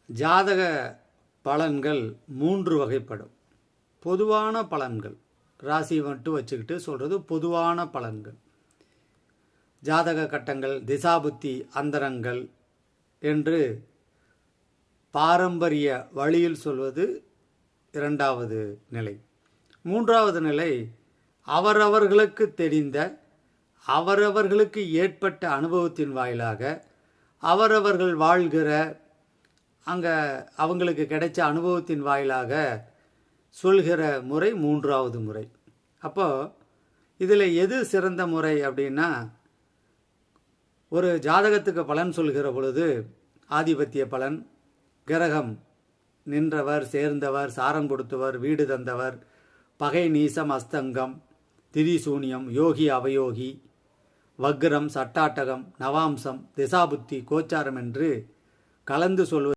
ஜாதக பலன்கள் 3 வகைப்படும். பொதுவான பலன்கள், ராசி மட்டும் வச்சுக்கிட்டு சொல்கிறது பொதுவான பலன்கள். ஜாதக கட்டங்கள், திசாபுத்தி அந்தரங்கள் என்று பாரம்பரிய வழியில் சொல்வது 2வது நிலை. 3வது நிலை அவரவர்களுக்கு தெரிந்த, அவரவர்களுக்கு ஏற்பட்ட அனுபவத்தின் வாயிலாக, அவரவர்கள் வாழ்கிற அங்கே அவங்களுக்கு கிடைச்ச அனுபவத்தின் வாயிலாக சொல்கிற முறை 3வது முறை. அப்போது இதில் எது சிறந்த முறை அப்படின்னா, ஒரு ஜாதகத்துக்கு பலன் சொல்கிற பொழுது ஆதிபத்திய பலன், கிரகம் நின்றவர், சேர்ந்தவர், சாரம் கொடுத்தவர், வீடு தந்தவர், பகை நீசம் அஸ்தங்கம், திரிசூனியம், யோகி அவயோகி, வக்ரம், சட்டாட்டகம், நவாம்சம், திசாபுத்தி, கோச்சாரம் என்று கலந்து சொல்வது